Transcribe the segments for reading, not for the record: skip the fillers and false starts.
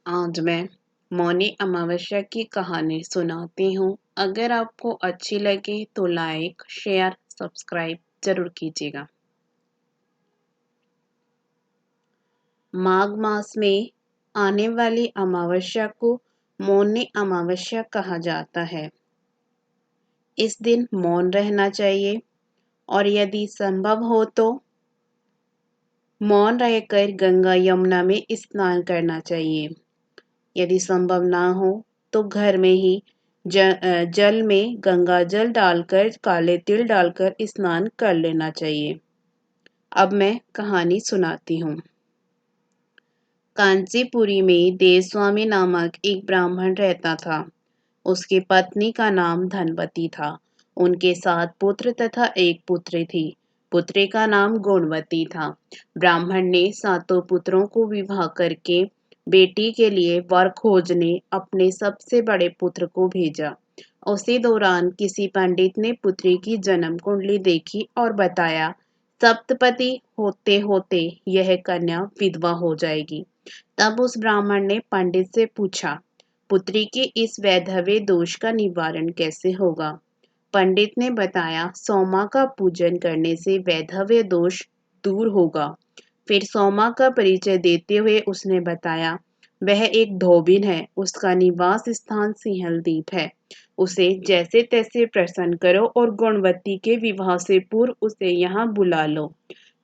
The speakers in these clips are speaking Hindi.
आज मैं मौनी अमावस्या की कहानी सुनाती हूँ। अगर आपको अच्छी लगे तो लाइक, शेयर, सब्सक्राइब जरूर कीजिएगा। माघ मास में आने वाली अमावस्या को मौनी अमावस्या कहा जाता है। इस दिन मौन रहना चाहिए और यदि संभव हो तो मौन रहकर गंगा यमुना में स्नान करना चाहिए। यदि संभव ना हो तो घर में ही जल में गंगा जल डालकर काले तिल डालकर स्नान कर लेना चाहिए। अब मैं कहानी सुनाती हूँ। कांचीपुरी में देवस्वामी नामक एक ब्राह्मण रहता था। उसकी पत्नी का नाम धनवती था। उनके 7 पुत्र तथा एक पुत्री थी। पुत्री का नाम गुणवती था। ब्राह्मण ने 7 पुत्रों को विवाह करके बेटी के लिए वर खोजने अपने सबसे बड़े पुत्र को भेजा। उसी दौरान किसी पंडित ने पुत्री की जन्म कुंडली देखी और बताया, सप्तपति होते होते यह कन्या विधवा हो जाएगी। तब उस ब्राह्मण ने पंडित से पूछा, पुत्री के इस वैधव्य दोष का निवारण कैसे होगा? पंडित ने बताया, सोमा का पूजन करने से वैधव्य दोष दूर होगा। फिर सोमा का परिचय देते हुए उसने बताया, वह एक धोबिन है। उसका निवास स्थान सिंहलदीप है। उसे जैसे तैसे प्रसन्न करो और गुणवती के विवाह से पूर्व उसे यहाँ बुला लो।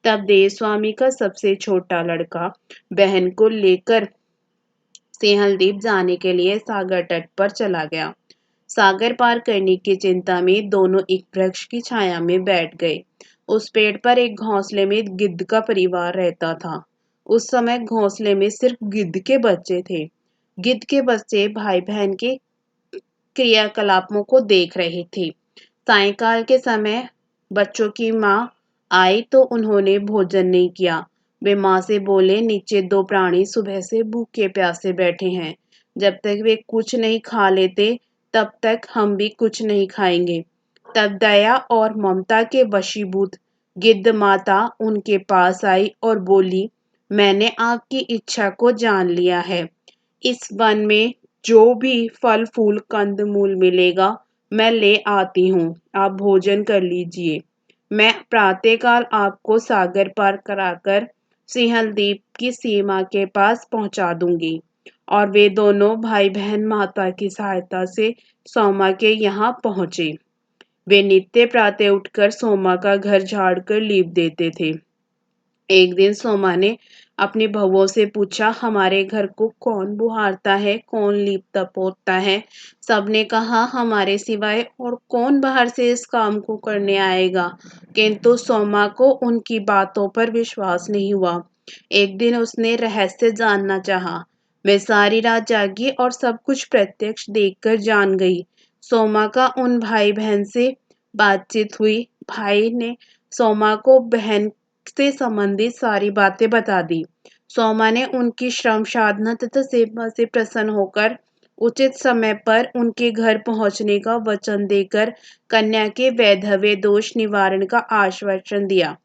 तब देवस्वामी का सबसे छोटा लड़का बहन को लेकर सिंहलदीप जाने के लिए सागर तट पर चला गया। सागर पार करने की चिंता में दोनों एक वृक्ष की छाया में बैठ गए। उस पेड़ पर एक घोंसले में गिद्ध का परिवार रहता था। उस समय घोंसले में सिर्फ गिद्ध के बच्चे थे। गिद्ध के बच्चे भाई बहन के क्रियाकलापों को देख रहे थे। सायंकाल के समय बच्चों की माँ आई तो उन्होंने भोजन नहीं किया। वे माँ से बोले, नीचे 2 प्राणी सुबह से भूखे प्यासे बैठे हैं। जब तक वे कुछ नहीं खा लेते तब तक हम भी कुछ नहीं खाएंगे। तब दया और ममता के वशीभूत गिद्ध माता उनके पास आई और बोली, मैंने आपकी इच्छा को जान लिया है। इस वन में जो भी फल फूल कंद मूल मिलेगा मैं ले आती हूँ। आप भोजन कर लीजिए। मैं प्रातःकाल आपको सागर पार कराकर सिंहलदीप की सीमा के पास पहुंचा दूंगी। और वे दोनों भाई बहन माता की सहायता से सोमा के यहाँ पहुंचे। वे नित्य प्रातः उठकर सोमा का घर झाड़ कर लीप देते थे। एक दिन सोमा ने अपनी बहुओं से पूछा, हमारे घर को कौन बुहारता है, कौन लीपता पोतता है? सबने कहा, हमारे सिवाय और कौन बाहर से इस काम को करने आएगा? किंतु सोमा को उनकी बातों पर विश्वास नहीं हुआ। एक दिन उसने रहस्य जानना चाहा। वह सारी रात जागी और सब कुछ प्रत्यक्ष देखकर जान गई। सोमा का उन भाई बहन से बातचीत हुई। भाई ने सोमा को बहन से संबंधित सारी बातें बता दी। सोमा ने उनकी श्रम साधना तथा सेवा से प्रसन्न होकर उचित समय पर उनके घर पहुंचने का वचन देकर कन्या के वैधव्य दोष निवारण का आश्वासन दिया।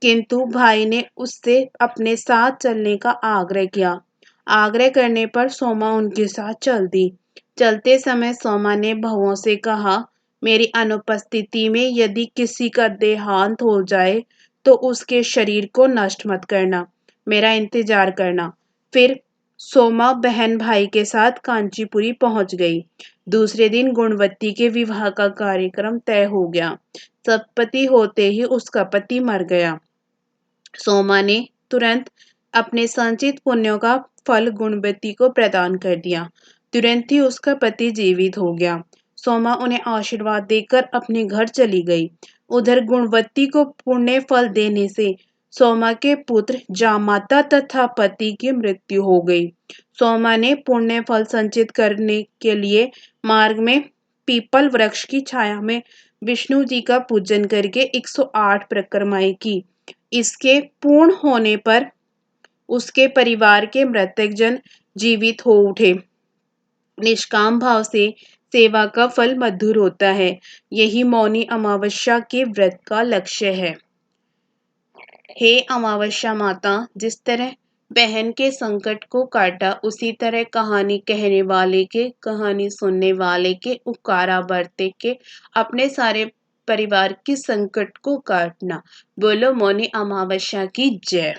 किंतु भाई ने उससे अपने साथ चलने का आग्रह किया। आग्रह करने पर सोमा उनके साथ चल दी। चलते समय सोमा ने बहुओं से कहा, मेरी अनुपस्थिति में यदि किसी का देहांत हो जाए तो उसके शरीर को नष्ट मत करना, मेरा इंतजार करना। फिर सोमा बहन भाई के साथ कांचीपुरी पहुंच गई। दूसरे दिन गुणवती के विवाह का कार्यक्रम तय हो गया। सप्तपति होते ही उसका पति मर गया। सोमा ने तुरंत अपने संचित पुण्यों का फल गुणवती को प्रदान कर दिया। तुरंत ही उसका पति जीवित हो गया। सोमा उन्हें आशीर्वाद देकर अपने घर चली गई। उधर गुणवती को पुण्य फल देने से सोमा के पुत्र जामाता तथा पति की मृत्यु हो गई। सोमा ने पुण्य फल संचित करने के लिए मार्ग में पीपल वृक्ष की छाया में विष्णु जी का पूजन करके 108 परिक्रमाएं की। इसके पूर्ण होने पर उसके परिवार के मृतक जन जीवित हो उठे। निष्काम भाव से सेवा का फल मधुर होता है। यही मौनी अमावस्या के व्रत का लक्ष्य है। हे अमावस्या माता, जिस तरह बहन के संकट को काटा, उसी तरह कहानी कहने वाले के, कहानी सुनने वाले के, उकारा बरते के अपने सारे परिवार के संकट को काटना। बोलो मौनी अमावस्या की जय।